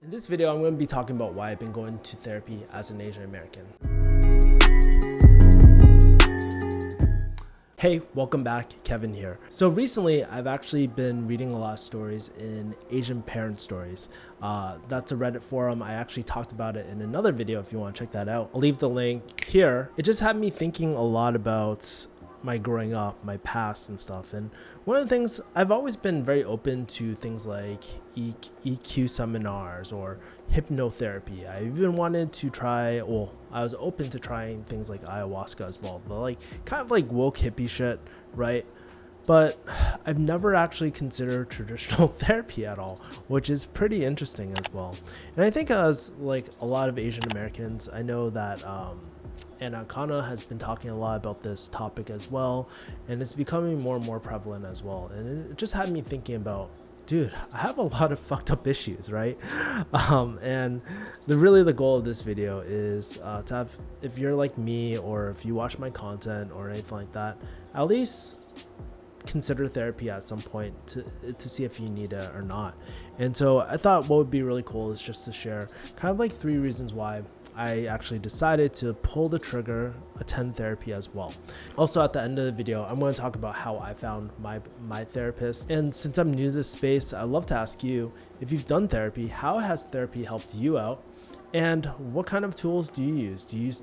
In this video, I'm going to be talking about why I've been going to therapy as an Asian American. Hey, welcome back, Kevin here. So recently, I've actually been reading a lot of stories in Asian parent stories. That's a Reddit forum. I actually talked about it in another video if you want to check that out. I'll leave the link here. It just had me thinking a lot about my growing up, my past and stuff. And one of the things, I've always been very open to things like EQ seminars or hypnotherapy. I even wanted to try, well, I was open to trying things like ayahuasca as well, but like kind of like woke hippie shit, right? But I've never actually considered traditional therapy at all, which is pretty interesting as well. And I think as like a lot of Asian Americans, I know that Anna Kana has been talking a lot about this topic as well, and it's becoming more and more prevalent as well. And it just had me thinking about, dude, I have a lot of fucked up issues, right? And the goal of this video is to have, if you're like me or if you watch my content or anything like that, at least consider therapy at some point to see if you need it or not. And so I thought what would be really cool is just to share kind of like 3 reasons why I actually decided to pull the trigger, attend therapy as well. Also, at the end of the video, I'm going to talk about how I found my therapist. And since I'm new to this space, I'd love to ask you, if you've done therapy, how has therapy helped you out? And what kind of tools do you use? Do you use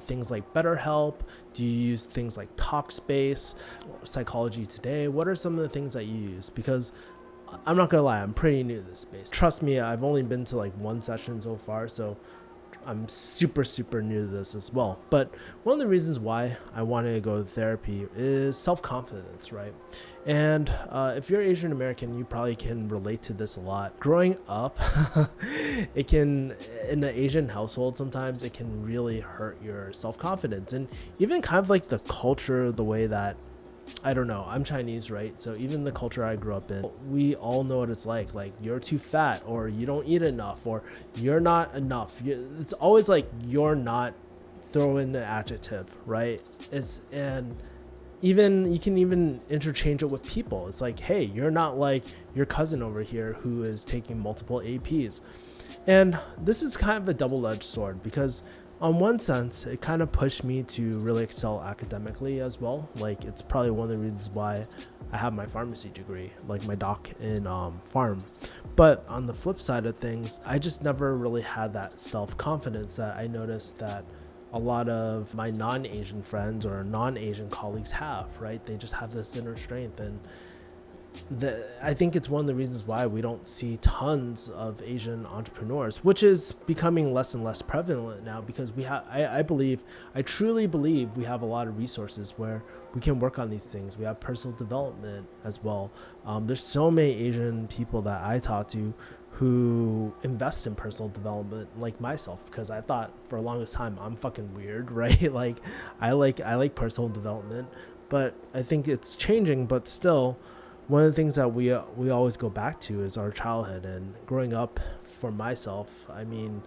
things like BetterHelp? Do you use things like Talkspace, Psychology Today? What are some of the things that you use? Because I'm not gonna lie, I'm pretty new to this space. Trust me, I've only been to like 1 session so far, so I'm super new to this as well. But one of the reasons why I wanted to go to therapy is self-confidence, right? And if you're Asian American, you probably can relate to this a lot. Growing up, it can, in an Asian household, sometimes it can really hurt your self-confidence. And even kind of like the culture, the way that, I don't know, I'm Chinese, right? So even the culture I grew up in, we all know what it's like you're too fat, or you don't eat enough, or you're not enough. It's always like you're not, throw in the adjective, right? And even you can even interchange it with people. It's like, hey, you're not like your cousin over here who is taking multiple APs. And this is kind of a double-edged sword, because on one sense, it kind of pushed me to really excel academically as well. Like, it's probably one of the reasons why I have my pharmacy degree, like my doc in pharm. But on the flip side of things, I just never really had that self-confidence that I noticed that a lot of my non-Asian friends or non-Asian colleagues have, right? They just have this inner strength. And I think it's one of the reasons why we don't see tons of Asian entrepreneurs, which is becoming less and less prevalent now, because we have, I truly believe we have a lot of resources where we can work on these things. We have personal development as well. There's so many Asian people that I talk to who invest in personal development, like myself, because I thought for the longest time I'm fucking weird, right? Like I like personal development, but I think it's changing. But still, one of the things that we always go back to is our childhood. And growing up, for myself, I mean,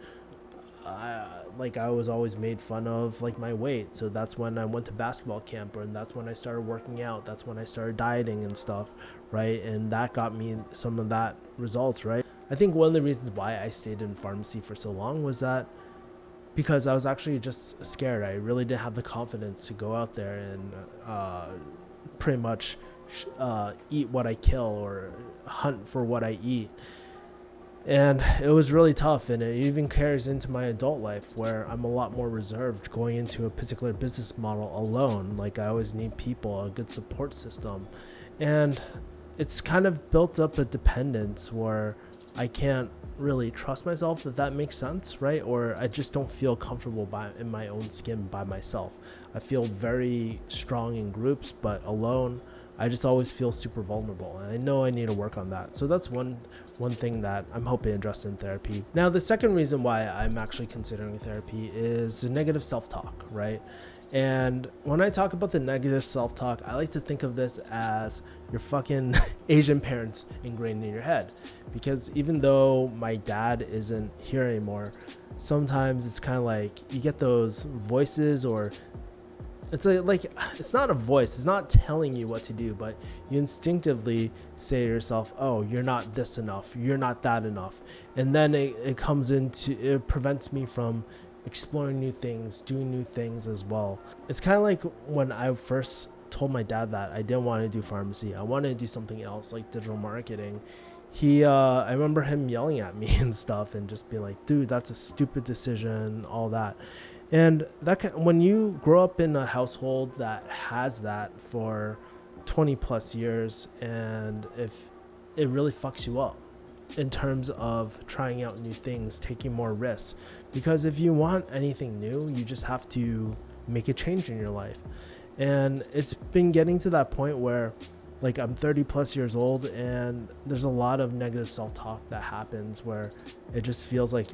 I was always made fun of like my weight. So that's when I went to basketball camp, and that's when I started working out. That's when I started dieting and stuff, right? And that got me some of that results, right? I think one of the reasons why I stayed in pharmacy for so long was that because I was actually just scared. I really didn't have the confidence to go out there and pretty much eat what I kill or hunt for what I eat. And it was really tough, and it even carries into my adult life, where I'm a lot more reserved going into a particular business model alone. Like, I always need people, a good support system, and it's kind of built up a dependence where I can't really trust myself, if that makes sense, right? Or I just don't feel comfortable in my own skin by myself. I feel very strong in groups, but alone, I just always feel super vulnerable, and I know I need to work on that. So that's one thing that I'm hoping to address in therapy. Now, the second reason why I'm actually considering therapy is the negative self-talk, right? And when I talk about the negative self-talk, I like to think of this as your fucking Asian parents ingrained in your head. Because even though my dad isn't here anymore, sometimes it's kind of like you get those voices or like it's not a voice, it's not telling you what to do, but you instinctively say to yourself, oh, you're not this enough, you're not that enough. And then it prevents me from exploring new things, doing new things as well. It's kind of like when I first told my dad that I didn't want to do pharmacy, I wanted to do something else like digital marketing. I remember him yelling at me and stuff and just being like, dude, that's a stupid decision, all that. And when you grow up in a household that has that for 20 plus years, and if it really fucks you up in terms of trying out new things, taking more risks, because if you want anything new, you just have to make a change in your life. And it's been getting to that point where, like, I'm 30 plus years old, and there's a lot of negative self-talk that happens where it just feels like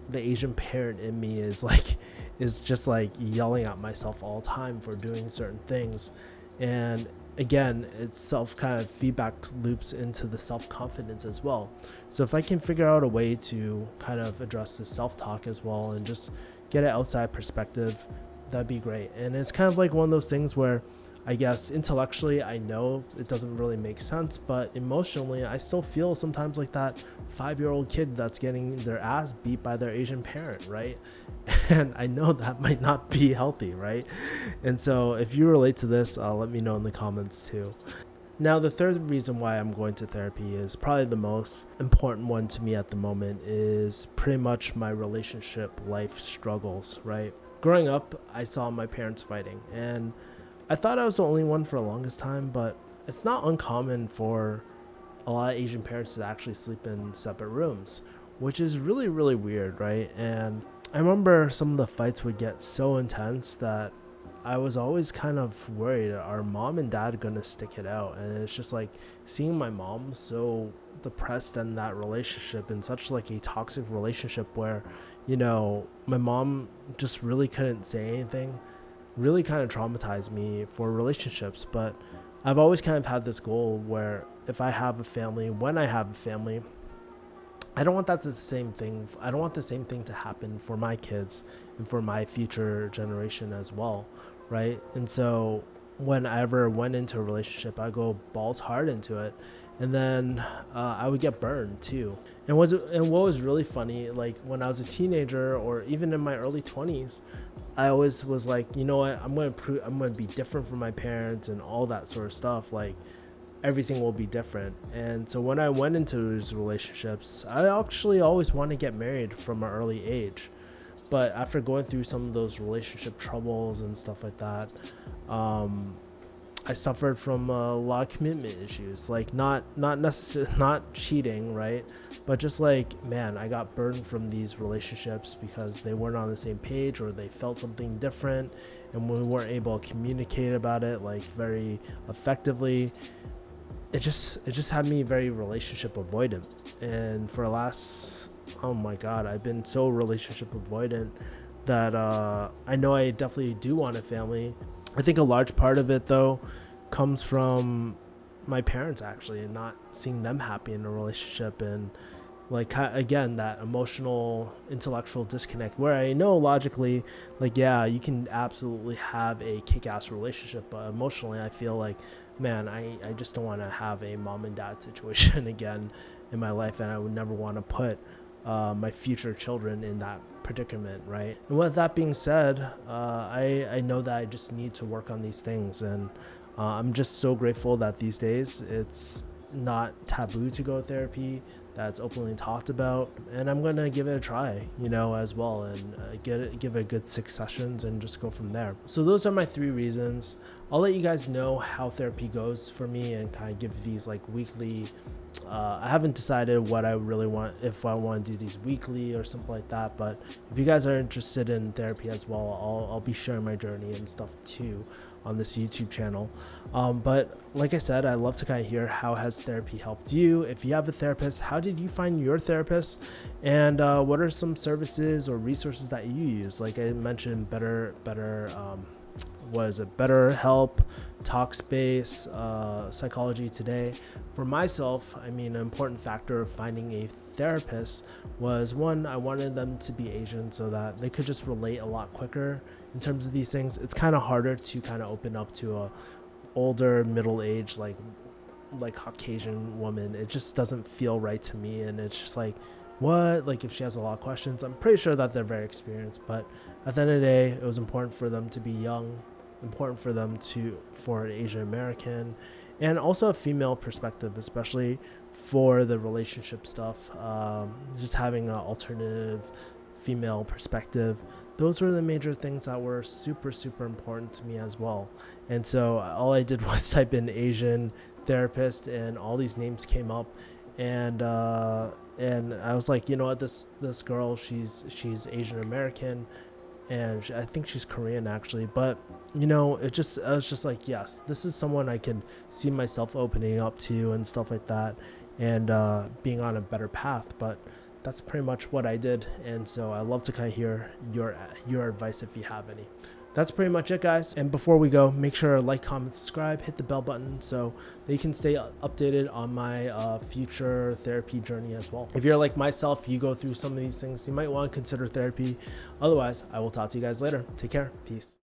the Asian parent in me is just like yelling at myself all the time for doing certain things. And again, it's self kind of feedback loops into the self-confidence as well. So if I can figure out a way to kind of address the self-talk as well and just get an outside perspective, that'd be great. And it's kind of like one of those things where I guess intellectually I know it doesn't really make sense, but emotionally I still feel sometimes like that 5-year-old kid that's getting their ass beat by their Asian parent, right? And I know that might not be healthy, right? And so if you relate to this, let me know in the comments too. Now, the third reason why I'm going to therapy is probably the most important one to me at the moment, is pretty much my relationship life struggles, right? Growing up, I saw my parents fighting, and I thought I was the only one for the longest time, but it's not uncommon for a lot of Asian parents to actually sleep in separate rooms, which is really, really weird, right? And I remember some of the fights would get so intense that I was always kind of worried, are mom and dad gonna stick it out? And it's just like seeing my mom so depressed in that relationship, in such like a toxic relationship where, you know, my mom just really couldn't say anything, really kind of traumatized me for relationships. But I've always kind of had this goal where if I have a family, when I have a family, I don't want the same thing to happen for my kids and for my future generation as well, right? And so when I ever went into a relationship, I go balls hard into it, and then I would get burned too. And what was really funny, like when I was a teenager or even in my early 20s, I always was like, you know what, I'm going to be different from my parents and all that sort of stuff. Like everything will be different. And so when I went into these relationships, I actually always wanted to get married from an early age. But after going through some of those relationship troubles and stuff like that, I suffered from a lot of commitment issues, like not necessarily not cheating, right? But just like, man, I got burned from these relationships because they weren't on the same page, or they felt something different, and we weren't able to communicate about it like very effectively. It just had me very relationship avoidant. And for the last, oh my god, I've been so relationship avoidant that I know I definitely do want a family. I think a large part of it though comes from my parents actually, and not seeing them happy in a relationship, and like again that emotional intellectual disconnect where I know logically, like, yeah, you can absolutely have a kick-ass relationship, but emotionally I feel like, man, I just don't want to have a mom and dad situation again in my life, and I would never want to put my future children in that predicament, right? And with that being said, I know that I just need to work on these things, and I'm just so grateful that these days it's not taboo to go to therapy, that's openly talked about, and I'm gonna give it a try, you know, as well, and give it a good 6 sessions and just go from there. So those are my 3 reasons. I'll let you guys know how therapy goes for me and kind of give these like weekly. I haven't decided what I really want, if I want to do these weekly or something like that, but if you guys are interested in therapy as well, I'll be sharing my journey and stuff too on this YouTube channel. But like I said, I love to kind of hear, how has therapy helped you? If you have a therapist, how did you find your therapist? And what are some services or resources that you use? Like I mentioned, BetterHelp, Talkspace, Psychology Today. For myself, I mean, an important factor of finding a therapists was, one, I wanted them to be Asian so that they could just relate a lot quicker in terms of these things. It's kind of harder to kind of open up to a older middle-aged like Caucasian woman. It just doesn't feel right to me, and it's just like, what, like if she has a lot of questions, I'm pretty sure that they're very experienced, but at the end of the day, it was important for them to be young, important for them to, for an Asian American, and also a female perspective, especially for the relationship stuff. Just having an alternative female perspective, those were the major things that were super super important to me as well. And so all I did was type in Asian therapist, and all these names came up, and I was like, you know what, this girl, she's Asian American, and I think she's Korean actually. But you know, I was just like, yes, this is someone I can see myself opening up to and stuff like that, and being on a better path. But that's pretty much what I did, and so I love to kind of hear your advice if you have any. That's pretty much it, guys. And before we go, make sure to like, comment, subscribe, hit the bell button so that you can stay updated on my future therapy journey as well. If you're like myself, you go through some of these things, you might want to consider therapy. Otherwise, I will talk to you guys later. Take care. Peace.